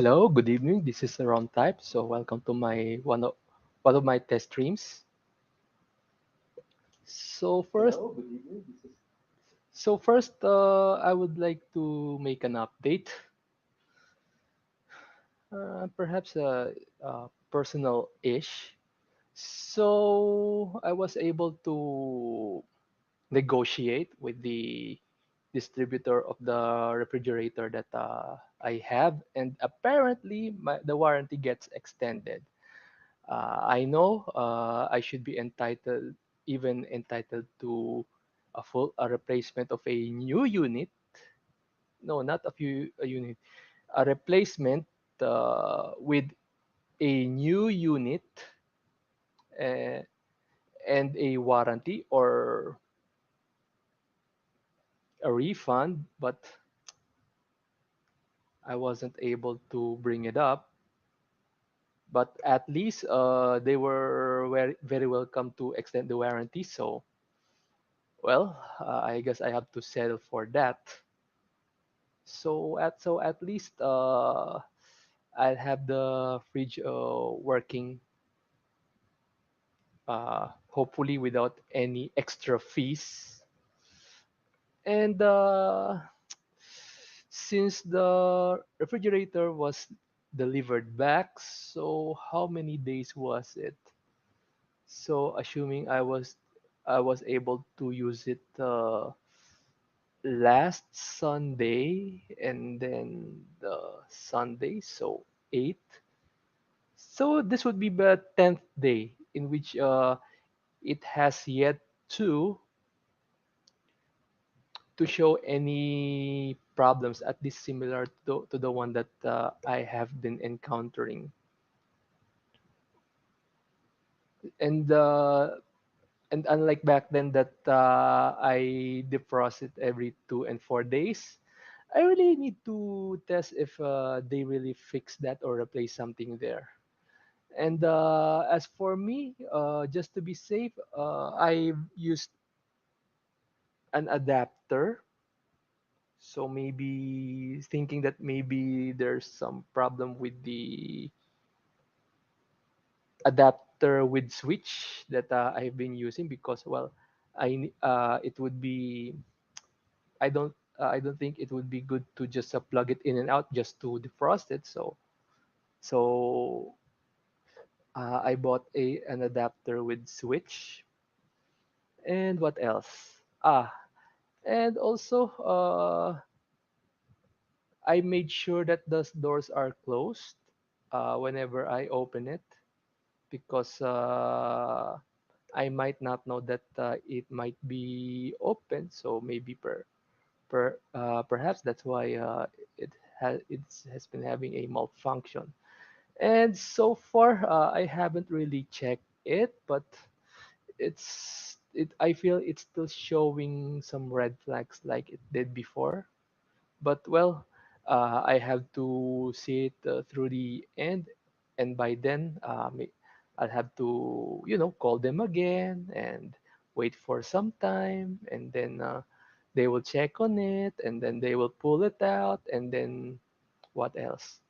Hello, good evening. This is Ron Type. So welcome to my one of my test streams. So first, I would like to make an update, perhaps a personal-ish. So I was able to negotiate with the distributor of the refrigerator that I have, and apparently the warranty gets extended. I know I should be entitled to a replacement of a new unit. No, not a unit, a replacement with a new unit uh, and a warranty or a refund, but I wasn't able to bring it up. But at least they were very welcome to extend the warranty. So, well, I guess I have to settle for that. So at least I'll have the fridge working, hopefully without any extra fees. And since the refrigerator was delivered back, so how many days was it? So assuming I was able to use it last Sunday and then the Sunday, so 8. So this would be the 10th day in which it has yet to to show any problems at least similar to the one that I have been encountering. And unlike back then that I defrost it every 2 and 4 days, I really need to test if they really fix that or replace something there. And as for me, just to be safe, I used an adapter. So maybe thinking that maybe there's some problem with the adapter with switch that I've been using because well, it would be I don't think it would be good to just plug it in and out just to defrost it. So I bought a an adapter with switch. And what else? And also I made sure that the doors are closed whenever I open it because I might not know that it might be open. So maybe perhaps that's why it has been having a malfunction. And so far, I haven't really checked it, but I feel it's still showing some red flags like it did before. But well, I have to see it through the end, and by then, I'll have to call them again and wait for some time, and then they will check on it, and then they will pull it out, and then what else?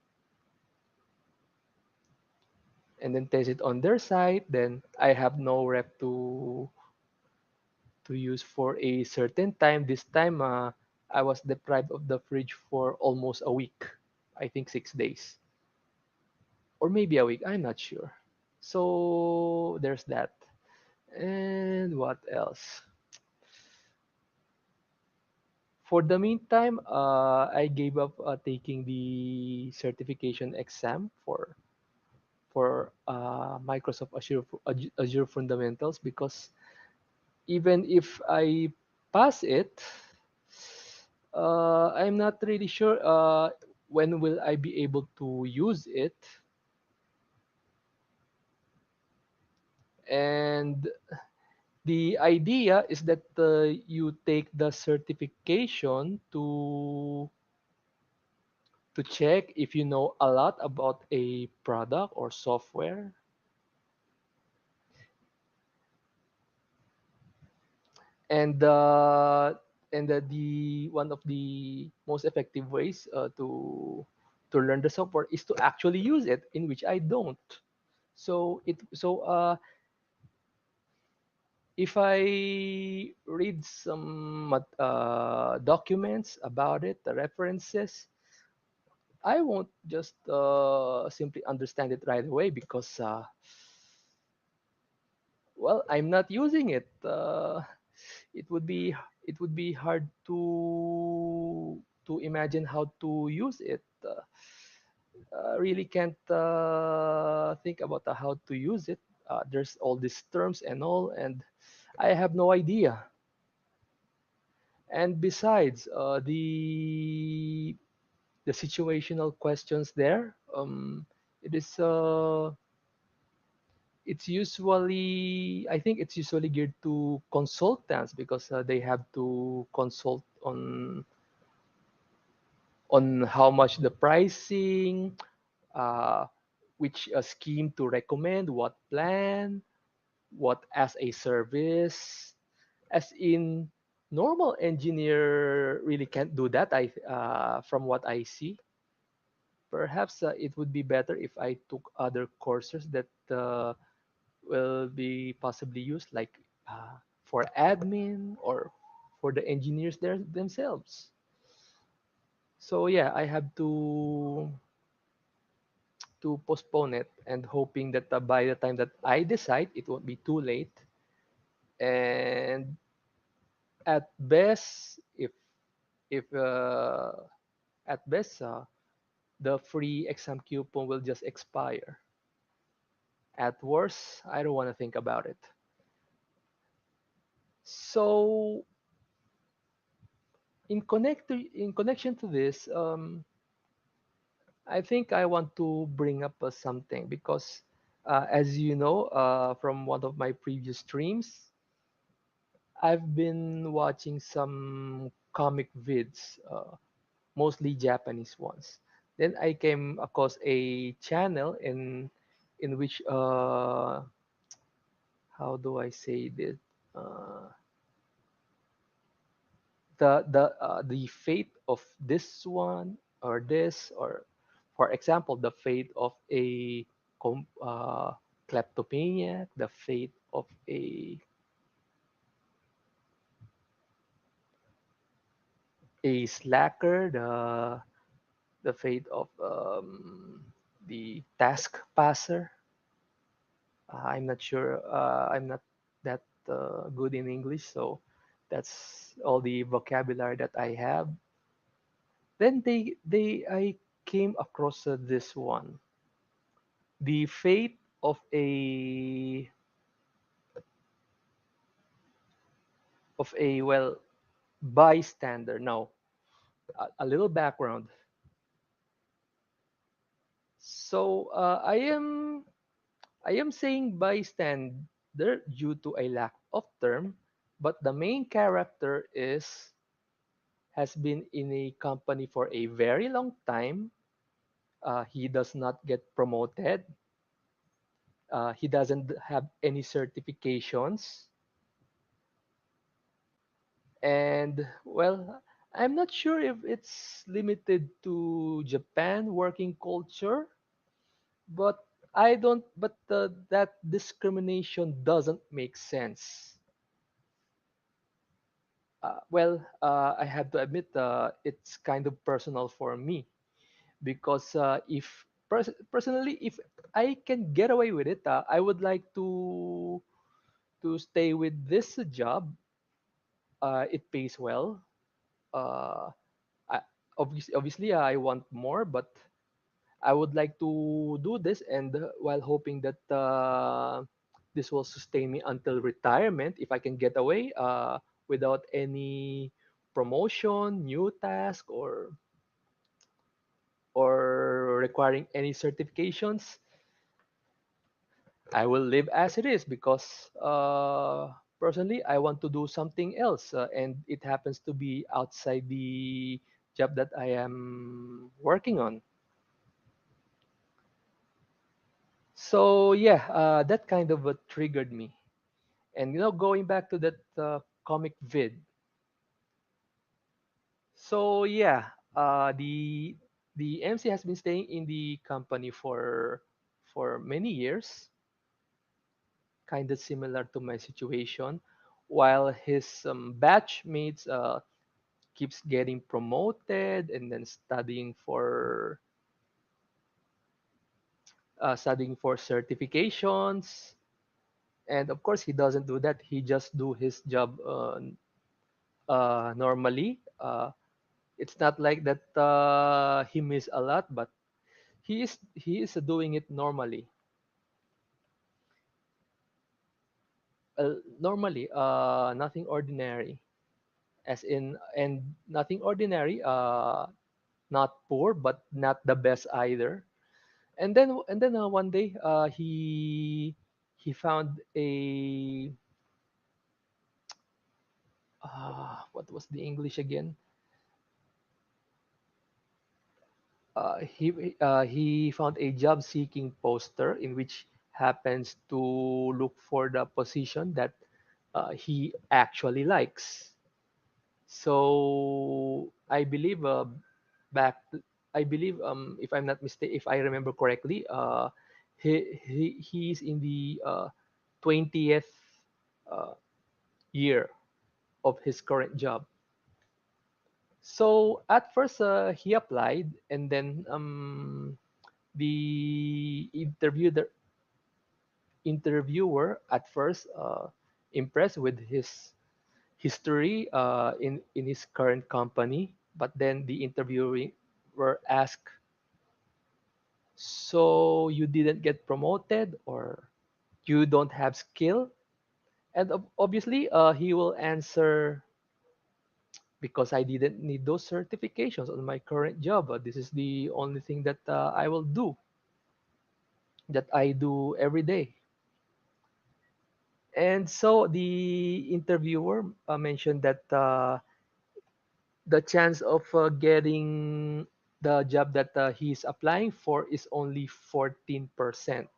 And then test it on their site. Then I have no rep to use for a certain time. This time, I was deprived of the fridge for almost a week. I think 6 days, or maybe a week. I'm not sure. So there's that. And what else? For the meantime, I gave up taking the certification exam for Microsoft Azure Fundamentals because even if I pass it, I'm not really sure when will I be able to use it. And the idea is that you take the certification to check if you know a lot about a product or software. And the one of the most effective ways to learn the software is to actually use it, in which I don't. So if I read some documents about it, the references, I won't just simply understand it right away because, well, I'm not using it. It would be it would be hard to imagine how to use it. Really can't think about how to use it. There's all these terms and all, and I have no idea. And besides, the situational questions there, it is it's usually, I think it's usually geared to consultants because they have to consult on how much the pricing, uh, which scheme to recommend, what plan, what as a service. As in, normal engineer really can't do that. From what I see, perhaps it would be better if I took other courses that will be possibly used, like for admin or for the engineers themselves. So yeah, I have to postpone it and hoping that by the time that I decide, it won't be too late. And at best, if at best the free exam coupon will just expire. At worst, I don't want to think about it. So in connection to this, I think I want to bring up something because, as you know, from one of my previous streams, I've been watching some comic vids, mostly Japanese ones. Then I came across a channel in which how do I say this? Uh, the fate of this one or this, or for example, the fate of a kleptomaniac, the fate of a slacker, the fate of the task passer. I'm not sure. I'm not that good in English, so that's all the vocabulary that I have. Then they I came across this one, the fate of a, well, bystander. Now, a little background. So I am saying bystander due to a lack of term, but the main character is has been in a company for a very long time. He does not get promoted. He doesn't have any certifications. And, well, I'm not sure if it's limited to Japan working culture, but I don't, but that discrimination doesn't make sense. I have to admit, it's kind of personal for me because if personally, if I can get away with it, I would like to stay with this job. It pays well. Uh, I, obviously, I want more, but I would like to do this, and while hoping that this will sustain me until retirement, if I can get away without any promotion, new task, or requiring any certifications, I will live as it is because personally, I want to do something else, and it happens to be outside the job that I am working on. So yeah, that kind of triggered me. And going back to that comic vid. So yeah, the the MC has been staying in the company for many years, kind of similar to my situation, while his batch mates keeps getting promoted and then studying for certifications. And of course, he doesn't do that. He just do his job normally. It's not like that he miss a lot, but he is doing it normally. Normally, nothing ordinary, as in, and nothing ordinary. Not poor, but not the best either. And then one day, he found a what was the English again? He found a job seeking poster in which happens to look for the position that he actually likes. So I believe back I believe, if I'm not mistaken, if I remember correctly, he's in the 20th uh, year of his current job. So at first, he applied, and then the interviewer at first impressed with his history in his current company, but then the interviewer were asked, "So you didn't get promoted, or you don't have skill?" And obviously, he will answer, "Because I didn't need those certifications on my current job. This is the only thing that I will do, that I do every day." And so the interviewer mentioned that the chance of getting the job that he's applying for is only 14%.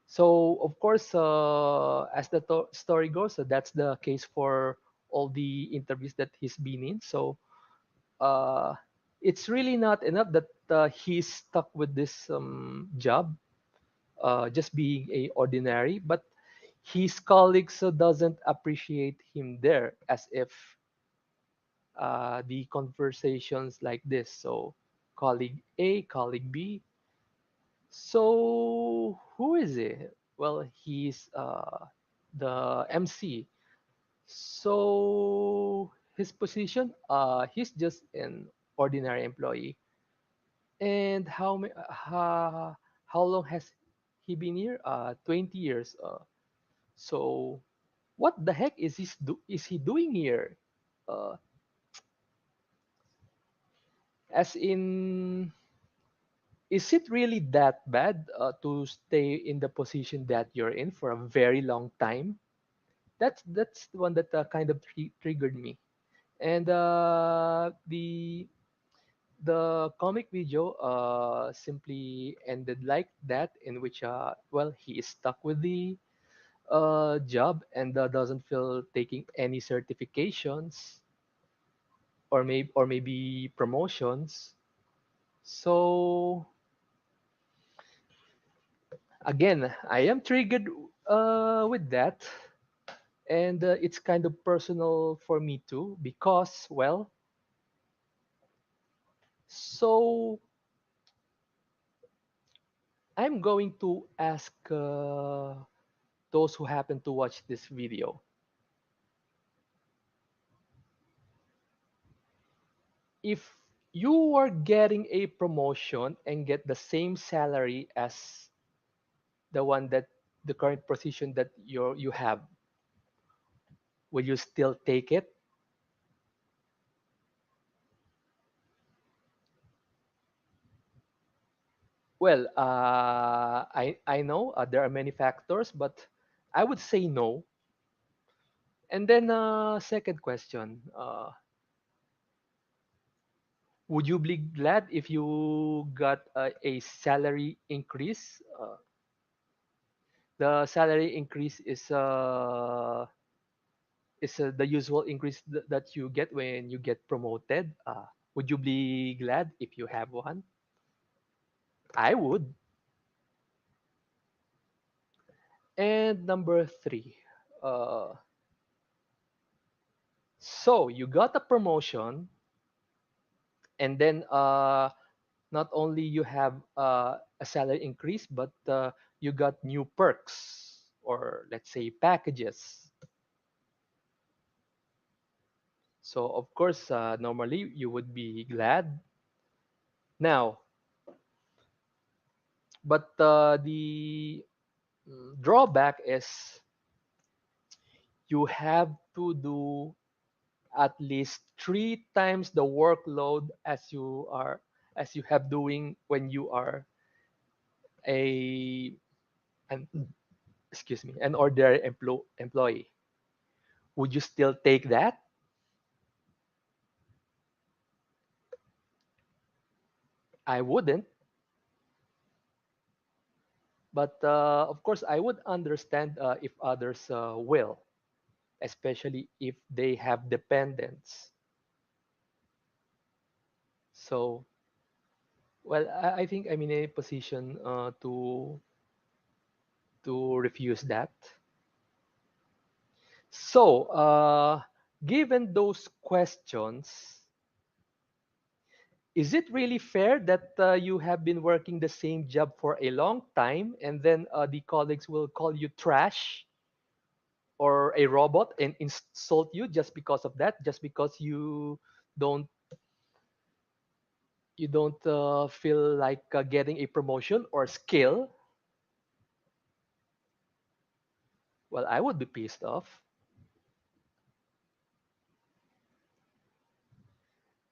So, of course, as the story goes, that's the case for all the interviews that he's been in. So, uh, it's really not enough that he's stuck with this job, just being a ordinary, but his colleagues doesn't appreciate him there, as if the conversations like this. So, colleague A, colleague B. So, who is he? Well, he's the MC. So, his position, he's just an ordinary employee. And how long has he been here? 20 years. So, what the heck is he doing here? Uh, as in, is it really that bad to stay in the position that you're in for a very long time? That's the one that kind of triggered me. And the comic video simply ended like that, in which well, he is stuck with the job and doesn't feel taking any certifications, or maybe promotions. So again, I am triggered with that, and it's kind of personal for me too, because, well, so I'm going to ask those who happen to watch this video, if you are getting a promotion and get the same salary as the one that the current position that you have, will you still take it? Well, I know there are many factors, but I would say no. And then, second question, would you be glad if you got a salary increase? The salary increase is the usual increase that you get when you get promoted. Would you be glad if you have one? I would. And number three, uh, so you got a promotion, and then not only you have a salary increase, but you got new perks, or let's say packages. So of course, normally you would be glad. Now, but the drawback is you have to do at least three times the workload as you have doing when you are a an excuse me, an ordinary employee. Would you still take that? I wouldn't, but of course I would understand if others will, especially if they have dependents. So, well, I think I'm in a position to refuse that. So, given those questions, is it really fair that you have been working the same job for a long time and then the colleagues will call you trash or a robot and insult you just because of that, just because don't you don't feel like getting a promotion or skill? Well, I would be pissed off.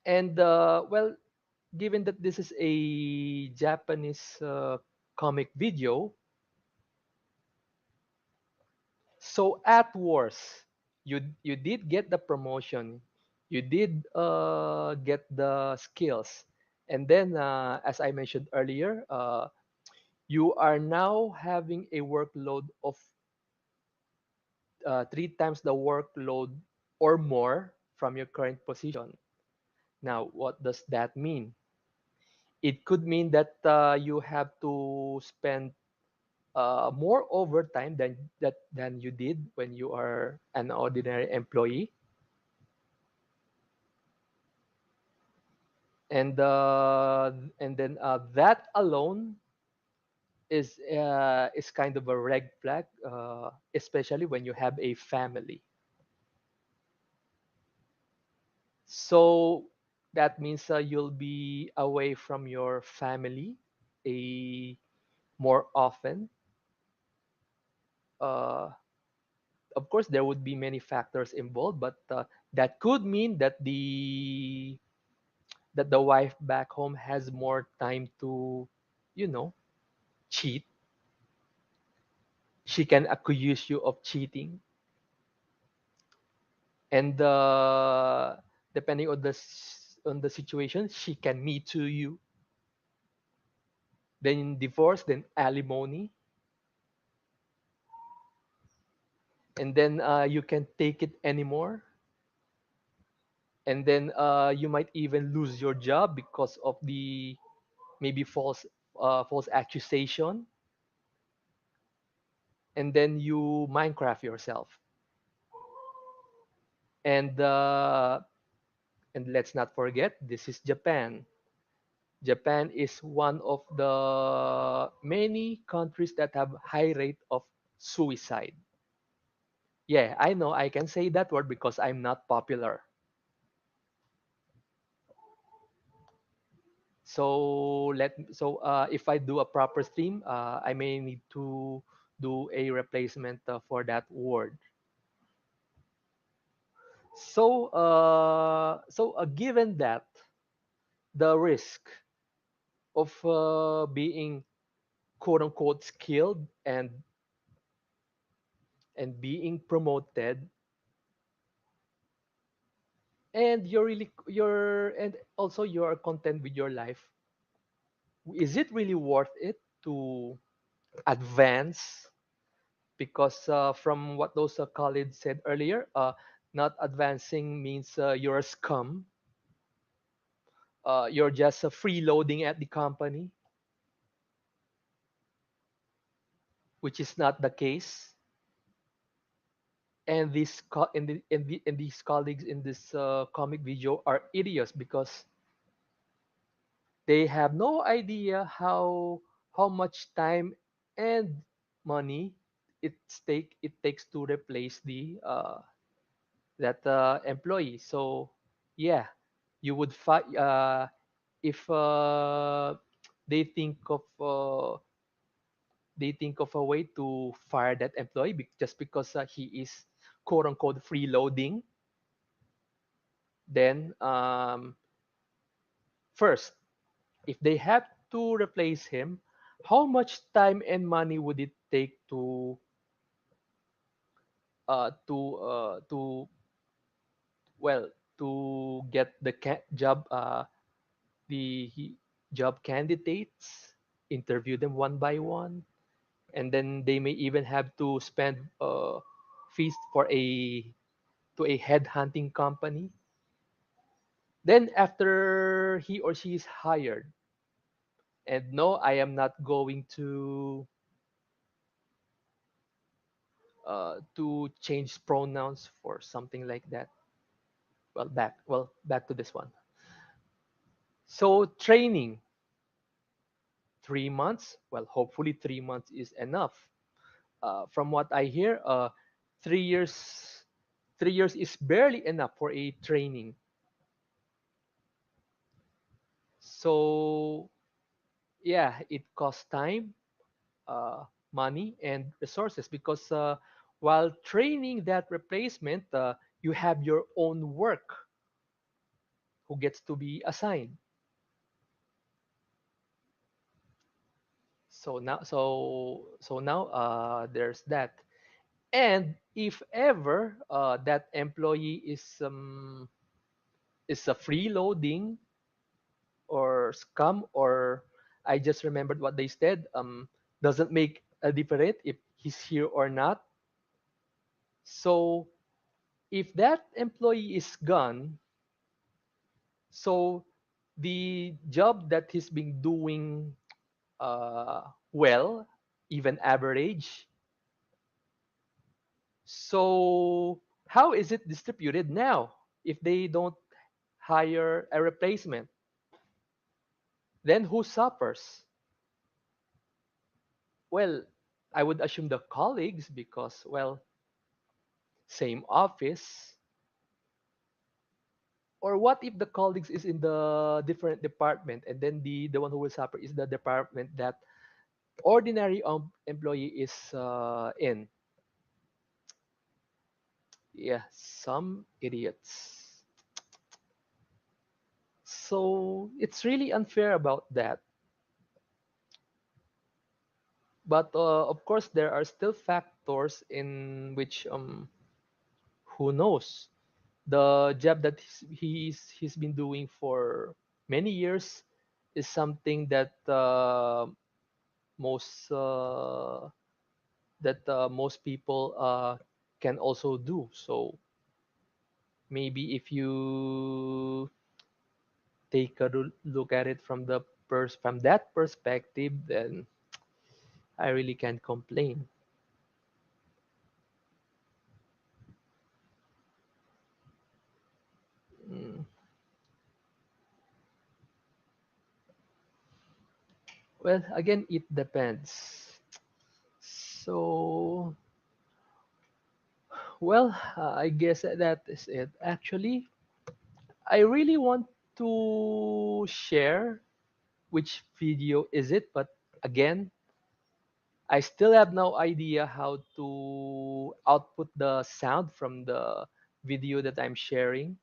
And well, given that this is a Japanese comic video, so at worst, you did get the promotion, you did get the skills, and then as I mentioned earlier, you are now having a workload of three times the workload or more from your current position. Now, what does that mean? It could mean that you have to spend more overtime than you did when you are an ordinary employee, and then that alone is kind of a red flag, especially when you have a family. So that means you'll be away from your family a more often. Uh, of course, there would be many factors involved, but that could mean that the wife back home has more time to, you know, cheat. She can accuse you of cheating, and depending on on the situation, she can me to you. Then divorce, then alimony, and then you can't take it anymore, and then you might even lose your job because of the maybe false accusation, and then you Minecraft yourself, and let's not forget, this is Japan. Japan is one of the many countries that have high rate of suicide. Yeah, I know I can say that word because I'm not popular. If I do a proper stream, I may need to do a replacement for that word. Given that the risk of being quote unquote skilled and being promoted, and and also you're content with your life, is it really worth it to advance? Because from what those colleagues said earlier, not advancing means you're a scum. you're just freeloading at the company, which is not the case. And these colleagues in this comic video are idiots because they have no idea how much time and money it takes to replace the that employee. So yeah, you would if they think of uh, they think of a way to fire that employee just because he is quote unquote freeloading. Then first, if they have to replace him, how much time and money would it take to well to get the the job candidates, interview them one by one, and then they may even have to spend fees for a to a headhunting company. Then after he or she is hired, and no, I am not going to change pronouns for something like that. Back to this one. So training 3 months. Well, hopefully 3 months is enough. From what I hear, 3 years 3 years is barely enough for a training. So yeah, it costs time, money, and resources because while training that replacement, you have your own work who gets to be assigned. So now there's that. And if ever that employee is a freeloading or scam, or I just remembered what they said, doesn't make a difference if he's here or not. So if that employee is gone, so the job that he's been doing well, even average, so how is it distributed now if they don't hire a replacement? Then who suffers? Well, I would assume the colleagues because, well, same office. Or what if the colleagues is in the different department, and then the one who will suffer is the department that ordinary employee is in? Yeah, some idiots. So it's really unfair about that. But of course, there are still factors in which who knows, the job that he's been doing for many years is something that most most people can also do. So maybe if you take a look at it from from that perspective, then I really can't complain. Mm. Well, again, it depends. So, well, I guess that is it. Actually, I really want to share which video is it, but again, I still have no idea how to output the sound from the video that I'm sharing.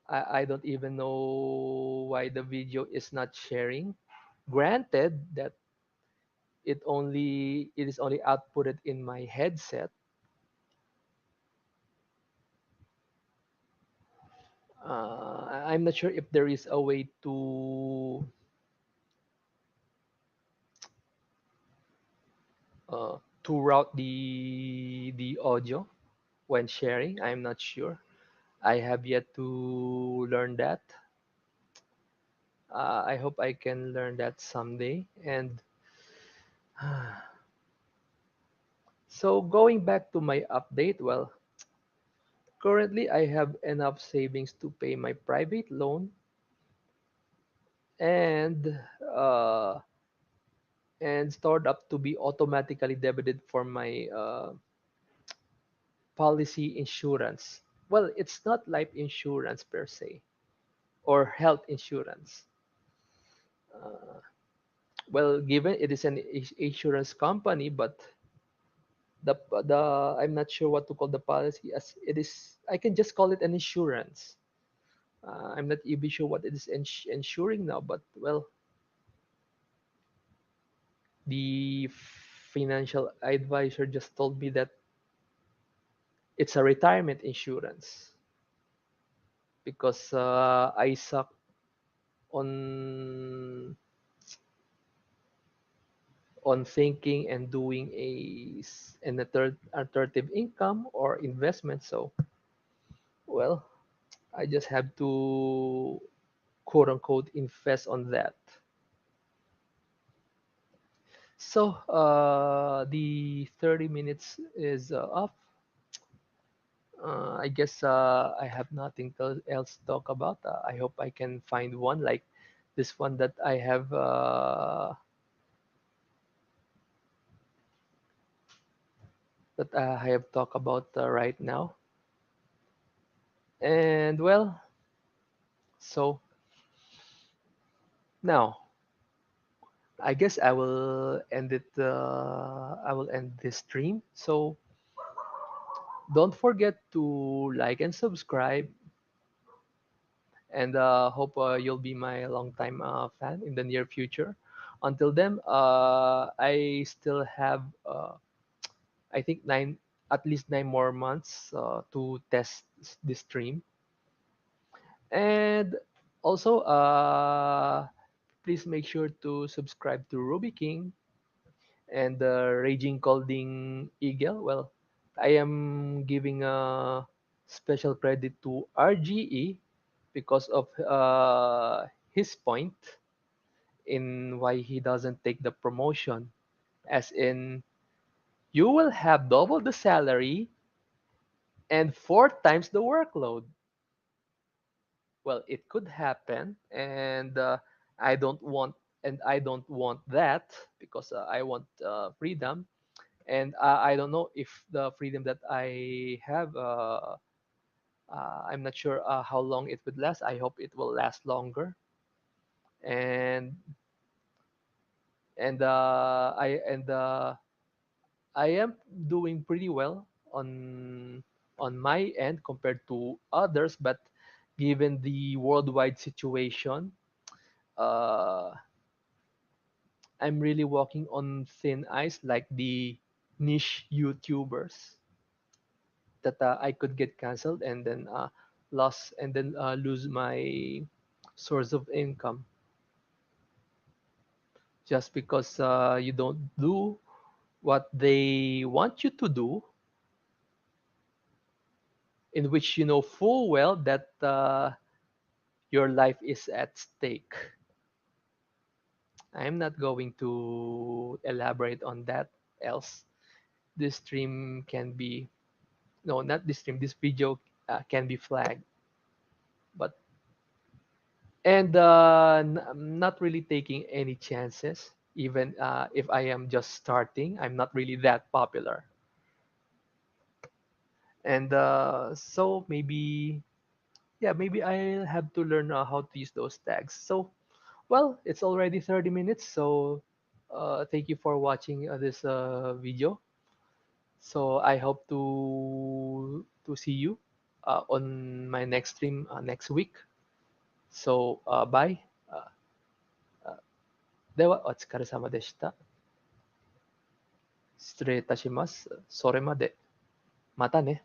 I don't even know why the video is not sharing. Granted that it is only outputted in my headset. I'm not sure if there is a way to route the audio when sharing. I'm not sure. I have yet to learn that. I hope I can learn that someday. And so going back to my update, well, currently I have enough savings to pay my private loan and uh, and stored up to be automatically debited for my policy insurance. Well, it's not life insurance per se or health insurance. Uh, well, given it is an insurance company, but the I'm not sure what to call the policy as it is. I can just call it an insurance. I'm not even sure what it is insuring now, but well, the financial advisor just told me that it's a retirement insurance because I suck on thinking and doing an alternative income or investment. So well, I just have to quote unquote invest on that. So the 30 minutes is up. I guess I have nothing else to talk about. I hope I can find one like this one that I have talked about right now. And well, so now I guess I will end it. I will end this stream. So don't forget to like and subscribe, and hope you'll be my long time fan in the near future. Until then, I still have I think at least 9 more months to test this stream, and also please make sure to subscribe to Ruby King and the Raging Colding Eagle. Well, I am giving a special credit to RGE because of his point in why he doesn't take the promotion, as in you will have double the salary and 4 times the workload. Well, it could happen, and I don't want that because I want freedom, and I don't know if the freedom that I have. I'm not sure how long it would last. I hope it will last longer, and I am doing pretty well on my end compared to others, but given the worldwide situation, uh, I'm really walking on thin ice, like the niche YouTubers that I could get canceled and then lose my source of income just because you don't do what they want you to do, in which you know full well that your life is at stake. I'm not going to elaborate on that, else this stream can be no, not this stream, this video can be flagged. But and I'm not really taking any chances, even if I am just starting. I'm not really that popular, and so maybe yeah, maybe I'll have to learn how to use those tags. So well, it's already 30 minutes, so thank you for watching this video. So I hope to see you on my next stream next week. So bye. ではお疲れ様でした。失礼いたします。それまで。またね。